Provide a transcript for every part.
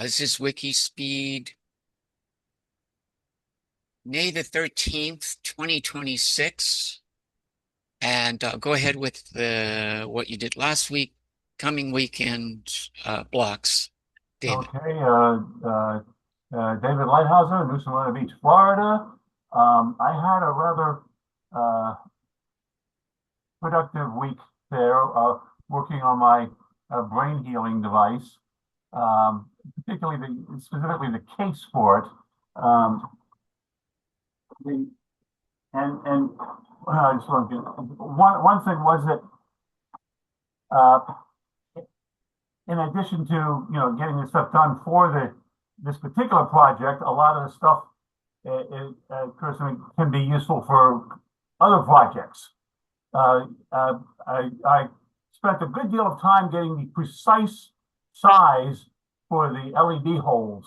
This is WIKISPEED, May the 13th, 2026. And go ahead with what you did last week, coming weekend blocks, David. Okay, David Lighthouser, New Smyrna Beach, Florida. I had a rather uh, productive week there, working on my brain healing device, particularly specifically the case for it. The, and I just want to one thing was that uh, in addition to getting this stuff done for this particular project, a lot of the stuff personally can be useful for other projects. I spent a good deal of time getting the precise size for the LED holes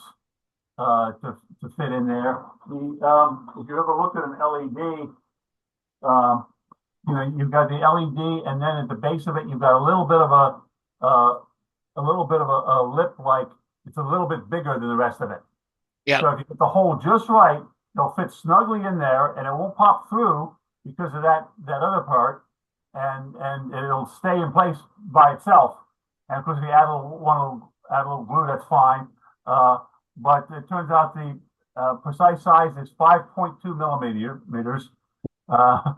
to fit in there. If you ever looked at an LED, you've got the LED, and then at the base of it, you've got a little bit of a lip, like it's a little bit bigger than the rest of it. Yeah. So if you get the hole just right, it'll fit snugly in there, and it won't pop through because of that other part, and it'll stay in place by itself. And of course, if you add a little glue, that's fine. But it turns out the precise size is 5.2 millimeters for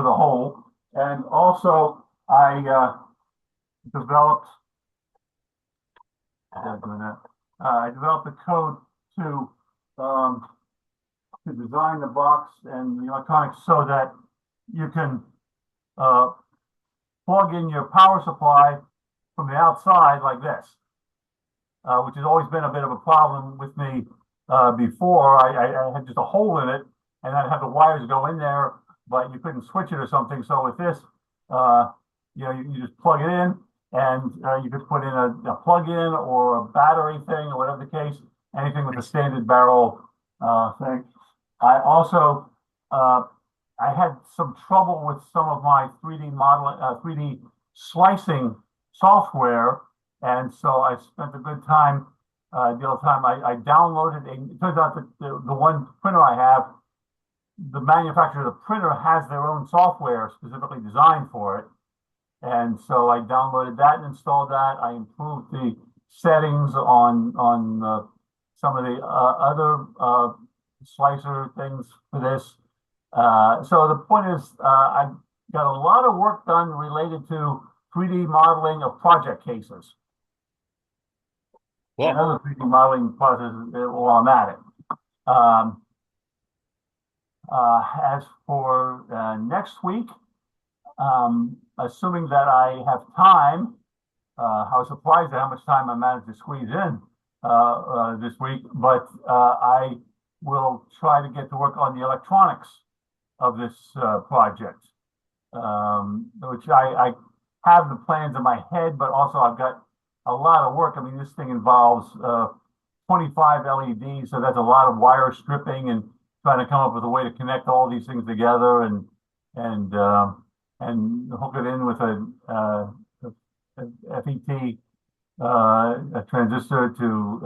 the hole. And also, I developed I developed a code to um, to design the box and the electronics so that you can uh, plug in your power supply from the outside like this, which has always been a bit of a problem with me before. I had just a hole in it, and I'd have the wires go in there, but you couldn't switch it or something. So with this, you just plug it in, and you could put in a plug-in or a battery thing or whatever the case, anything with a standard barrel thing. I also I had some trouble with some of my 3D modeling, 3D slicing software, and so I spent a good deal of time. I downloaded. It turns out that the one printer I have, the manufacturer of the printer has their own software specifically designed for it. And so I downloaded that and installed that. I improved the settings on some of the other slicer things for this. So the point is, I got a lot of work done related to 3D modeling of project cases and Well, other 3D modeling processes while I'm at it. Um, as for next week, assuming that I have time, I was surprised at how much time I managed to squeeze in this week, but I will try to get to work on the electronics of this project, which I have the plans in my head, but also I've got a lot of work. I mean, this thing involves 25 LEDs, so that's a lot of wire stripping and trying to come up with a way to connect all these things together and hook it in with a FET a transistor to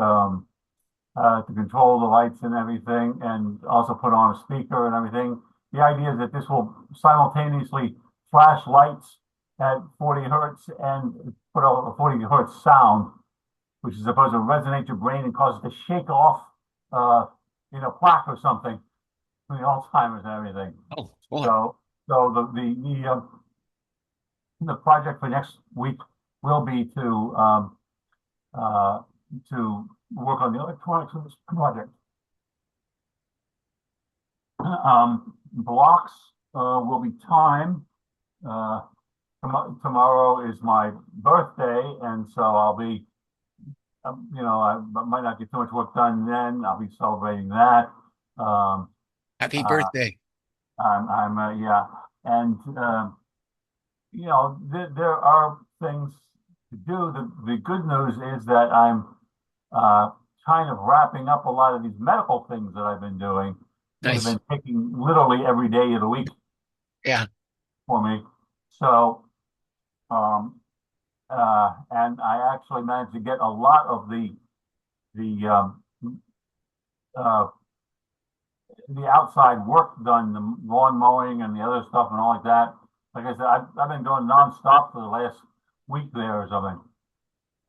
control the lights and everything, and also put on a speaker and everything. The idea is that this will simultaneously flash lights at 40 hertz and put out a 40 hertz sound, which is supposed to resonate your brain and cause it to shake off plaque or something from the Alzheimer's and everything. oh boy. So the project for next week will be to work on the electronics of this project. Blocks will be timed. Tomorrow is my birthday, and so I'll be, I might not get too much work done then. I'll be celebrating that. Happy Uh, birthday. yeah, and there are things to do. The good news is that I'm kind of wrapping up a lot of these medical things that I've been doing that have Nice. been taking literally every day of the week Yeah. for me. So, um, and I actually managed to get a lot of the uh, the outside work done, the lawn mowing and the other stuff and all like that. Like I said, I've been going nonstop for the last week there or something.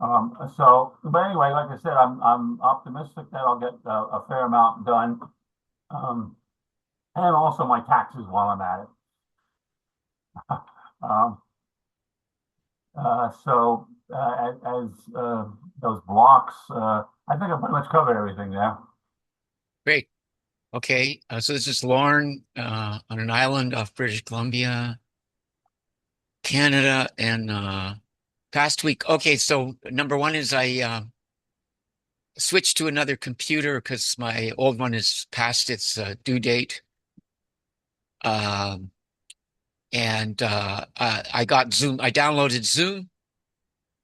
But anyway, like I said, I'm optimistic that I'll get a fair amount done, and also my taxes while I'm at it. Um, as those blocks, I think I pretty much covered everything there. Great. Okay. So this is Lauren on an island off British Columbia, Canada, and past week. Okay. So number one is I switched to another computer because my old one is past its due date. Um, and I got Zoom. I downloaded Zoom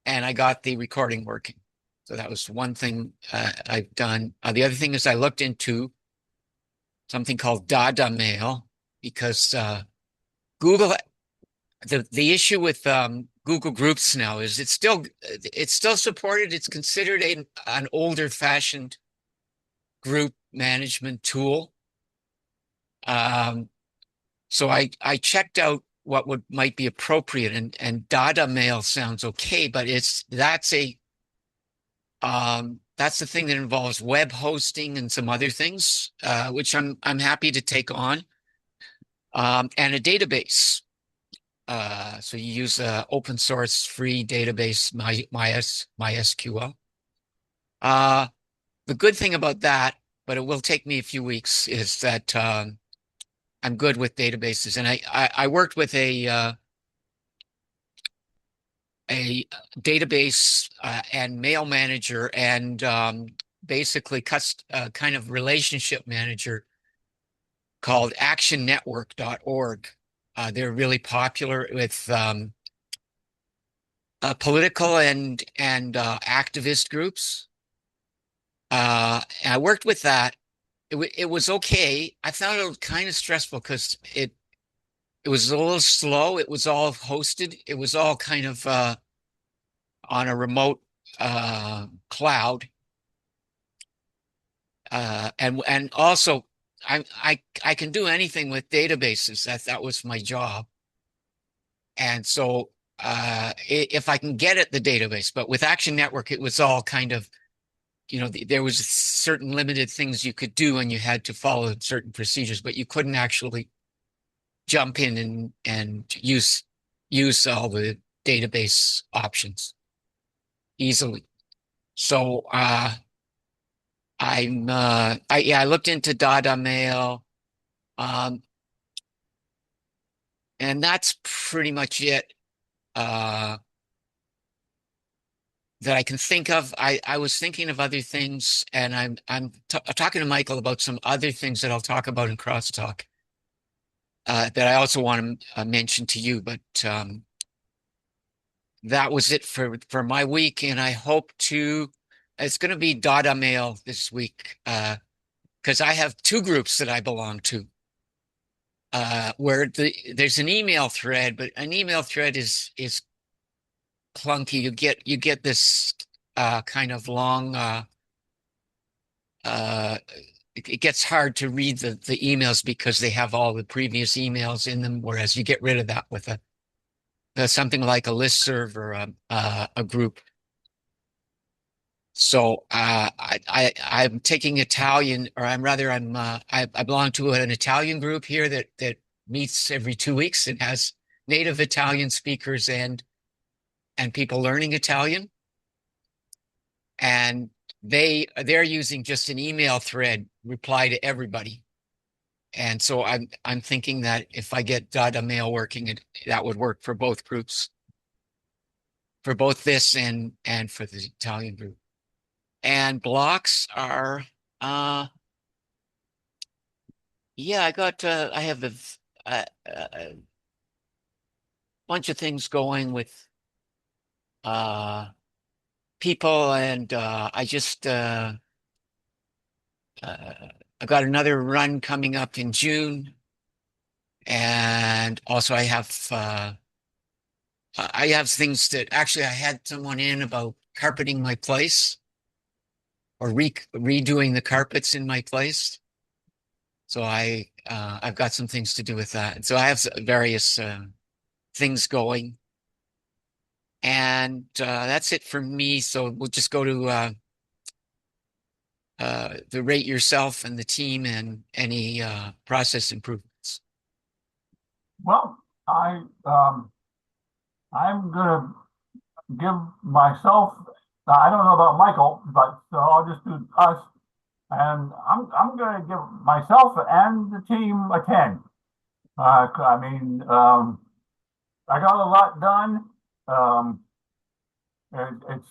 and I got the recording working. So that was one thing I've done. The other thing is I looked into something called Dada Mail because Google. The issue with Google Groups now is it's still supported. It's considered an older fashioned group management tool. Um, so I checked out what might be appropriate, and Dada Mail sounds okay, but that's the thing that involves web hosting and some other things, which I'm happy to take on, and a database. So you use a open source free database, MySQL. Uh, the good thing about that, but it will take me a few weeks, is that I'm good with databases, and I worked with a database and mail manager and basically kind of relationship manager called actionnetwork.org. They're really popular with political and activist groups. And I worked with that. It was okay. I found it kind of stressful because it was a little slow. It was all hosted. It was all kind of on a remote cloud. And also I can do anything with databases. That was my job. And so if I can get at the database, but with Action Network, it was all kind of, there was certain limited things you could do and you had to follow certain procedures, but you couldn't actually jump in and use all the database options easily. So I looked into Dada Mail, um, and that's pretty much it. That I can think of. I was thinking of other things, and I'm talking to Michael about some other things that I'll talk about in crosstalk that I also want to mention to you. But that was it for my week, and I hope to. It's going to be Dada Mail this week because I have two groups that I belong to. Where there's an email thread, but an email thread is clunky. You get this kind of long uh it gets hard to read the emails because they have all the previous emails in them, whereas you get rid of that with something like a listserv or a group. So I'm taking Italian, or I belong to an Italian group here that meets every 2 weeks and has native Italian speakers and people learning Italian. And they're using just an email thread reply to everybody. And so I'm thinking that if I get Dada Mail working, that would work for both groups, for both this and for the Italian group. And blocks are yeah, I have a bunch of things going with people, and I got another run coming up in June, and also I have I have things that actually I had someone in about carpeting my place or redoing the carpets in my place. So I've got some things to do with that. So I have various things going, and that's it for me. So we'll just go to the rate yourself and the team and any process improvements. Well, I'm gonna give myself, I don't know about Michael, but so I'll just do us. And I'm gonna give myself and the team a 10. I mean, I got a lot done. Um, it's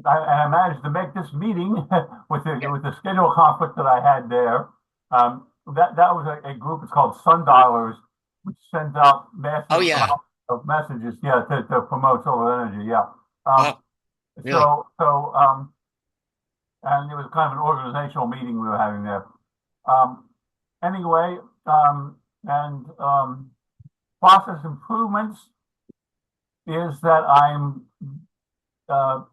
I managed to make this meeting with the schedule conflict that I had there. That was a group. It's called Sundialers, which sends out Oh massive yeah. amounts of messages, yeah, to promote solar energy, yeah. Oh, Um, really? so and it was kind of an organizational meeting we were having there. Um, anyway, and process improvements is that I'm uh,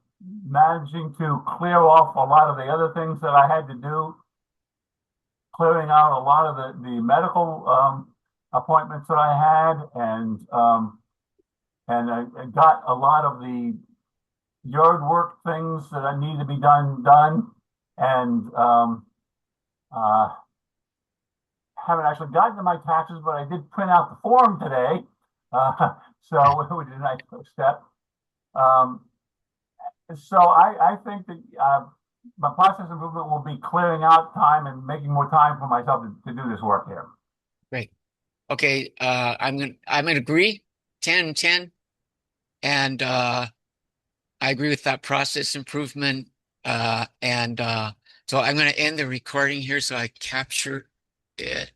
managing to clear off a lot of the other things that I had to do, clearing out a lot of the medical appointments that I had, and I got a lot of the yard work things that I need to be done, and uh, haven't actually gotten to my taxes, but I did print out the form today, so which is a nice step. Um, so I think that my process improvement will be clearing out time and making more time for myself to do this work here. Great. Okay, I'm gonna agree 10 10, and I agree with that process improvement. And so I'm gonna end the recording here so I capture it.